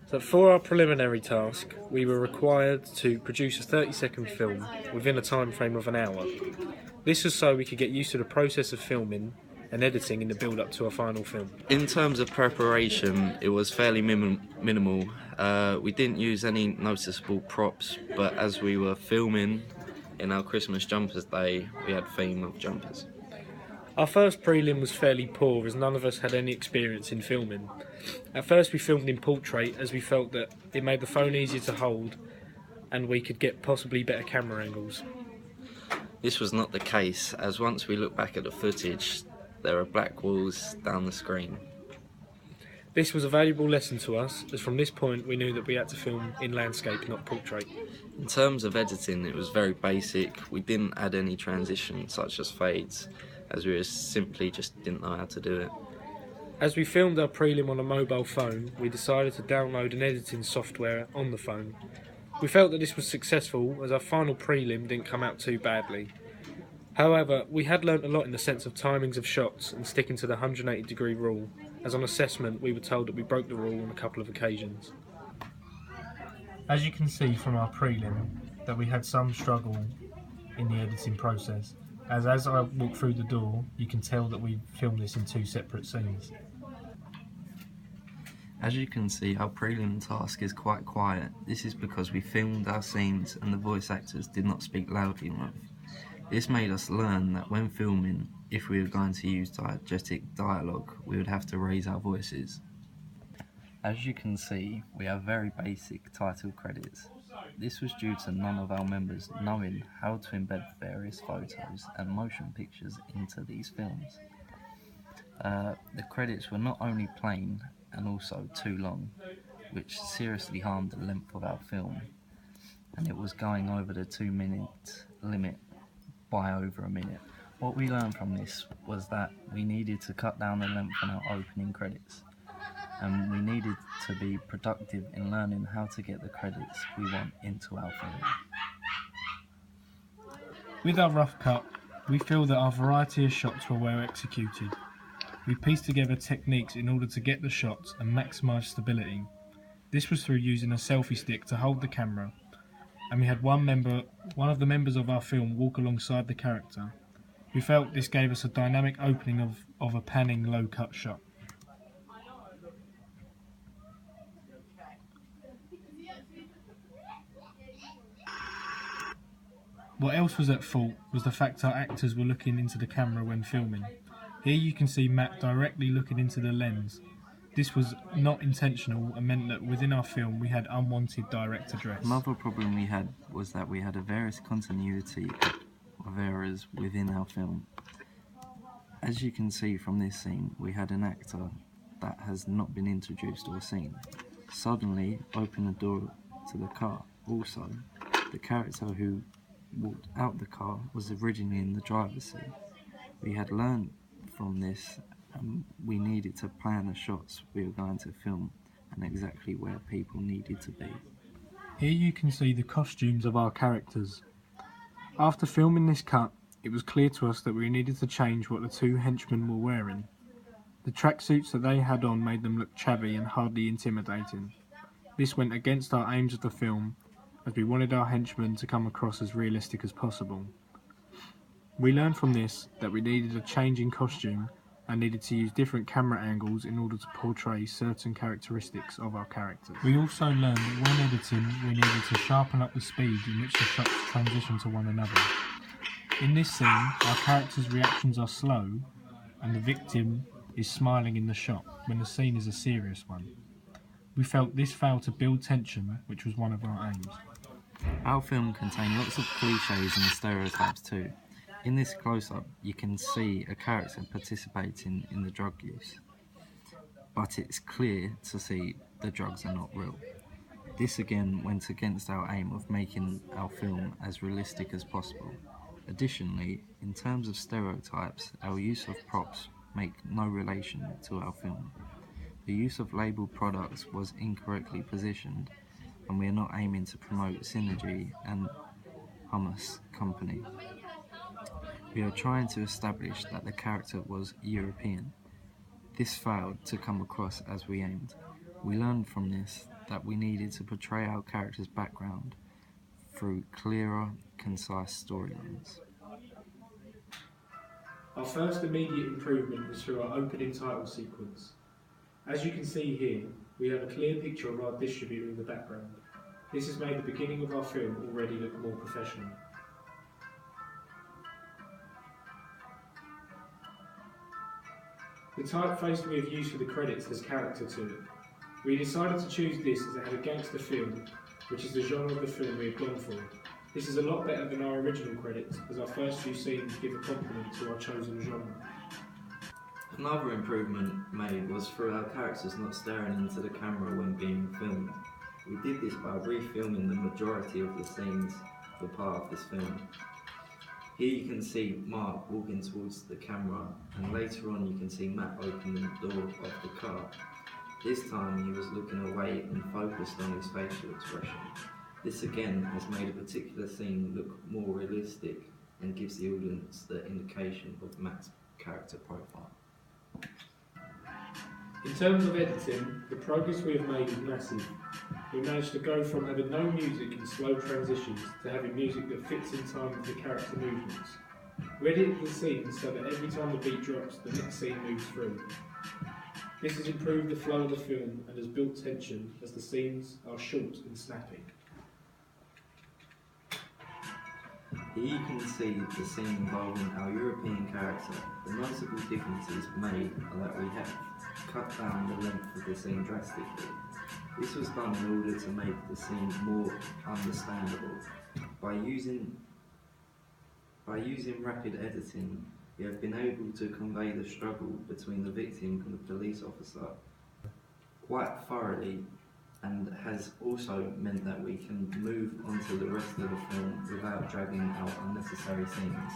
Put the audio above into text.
So for our preliminary task, we were required to produce a 30-second film within a time frame of an hour. This was so we could get used to the process of filming and editing in the build-up to our final film. In terms of preparation, it was fairly minimal. We didn't use any noticeable props, but as we were filming in our Christmas jumpers day, we had theme of jumpers. Our first prelim was fairly poor as none of us had any experience in filming. At first we filmed in portrait as we felt that it made the phone easier to hold and we could get possibly better camera angles. This was not the case, as once we look back at the footage, there are black walls down the screen. This was a valuable lesson to us, as from this point we knew that we had to film in landscape, not portrait. In terms of editing, it was very basic. We didn't add any transitions such as fades, as we simply just didn't know how to do it. As we filmed our prelim on a mobile phone, we decided to download an editing software on the phone. We felt that this was successful as our final prelim didn't come out too badly. However, we had learnt a lot in the sense of timings of shots and sticking to the 180-degree rule, as on assessment we were told that we broke the rule on a couple of occasions. As you can see from our prelim, that we had some struggle in the editing process, as I walk through the door, you can tell that we filmed this in two separate scenes. As you can see, our prelim task is quite quiet. This is because we filmed our scenes and the voice actors did not speak loudly enough. This made us learn that when filming, if we were going to use diegetic dialogue, we would have to raise our voices. As you can see, we have very basic title credits. This was due to none of our members knowing how to embed various photos and motion pictures into these films. The credits were not only plain and also too long, which seriously harmed the length of our film, and it was going over the 2-minute limit by over a minute. What we learned from this was that we needed to cut down the length on our opening credits, and we needed to be productive in learning how to get the credits we want into our film. With our rough cut, we feel that our variety of shots were well executed. We pieced together techniques in order to get the shots and maximise stability. This was through using a selfie stick to hold the camera, and we had one of the members of our film walk alongside the character. We felt this gave us a dynamic opening of a panning low-cut shot. What else was at fault was the fact our actors were looking into the camera when filming. Here you can see Matt directly looking into the lens. This was not intentional and meant that within our film we had unwanted direct address. Another problem we had was that we had a various continuity of errors within our film. As you can see from this scene, we had an actor that has not been introduced or seen suddenly open the door to the car. Also, the character who walked out the car was originally in the driver's seat. We had learned from this and we needed to plan the shots we were going to film and exactly where people needed to be. Here you can see the costumes of our characters. After filming this cut, it was clear to us that we needed to change what the two henchmen were wearing. The tracksuits that they had on made them look chavvy and hardly intimidating. This went against our aims of the film, as we wanted our henchmen to come across as realistic as possible. We learned from this that we needed a change in costume and needed to use different camera angles in order to portray certain characteristics of our characters. We also learned that when editing we needed to sharpen up the speed in which the shots transition to one another. In this scene, our characters' reactions are slow and the victim is smiling in the shot when the scene is a serious one. We felt this failed to build tension, which was one of our aims. Our film contained lots of cliches and stereotypes too. In this close-up, you can see a character participating in the drug use, but it's clear to see the drugs are not real. This again went against our aim of making our film as realistic as possible. Additionally, in terms of stereotypes, our use of props make no relation to our film. The use of labelled products was incorrectly positioned, and we are not aiming to promote Synergy and Hummus Company. We are trying to establish that the character was European. This failed to come across as we aimed. We learned from this that we needed to portray our character's background through clearer, concise storylines. Our first immediate improvement was through our opening title sequence. As you can see here, we have a clear picture of our distributor in the background. This has made the beginning of our film already look more professional. The typeface we have used for the credits has character to it. We decided to choose this as it had a gangster feel, which is the genre of the film we have gone for. This is a lot better than our original credits, as our first few scenes give a compliment to our chosen genre. Another improvement made was through our characters not staring into the camera when being filmed. We did this by refilming the majority of the scenes for part of this film. Here you can see Mark walking towards the camera, and later on you can see Matt opening the door of the car. This time he was looking away and focused on his facial expression. This again has made a particular scene look more realistic and gives the audience the indication of Matt's character profile. In terms of editing, the progress we have made is massive. We managed to go from having no music and slow transitions to having music that fits in time with the character movements. We edited the scenes so that every time the beat drops, the next scene moves through. This has improved the flow of the film and has built tension as the scenes are short and snappy. Here you can see the scene involving our European character. The noticeable differences made are that we have cut down the length of the scene drastically. This was done in order to make the scene more understandable. By using rapid editing, we have been able to convey the struggle between the victim and the police officer quite thoroughly, and has also meant that we can move on to the rest of the film without dragging out unnecessary scenes.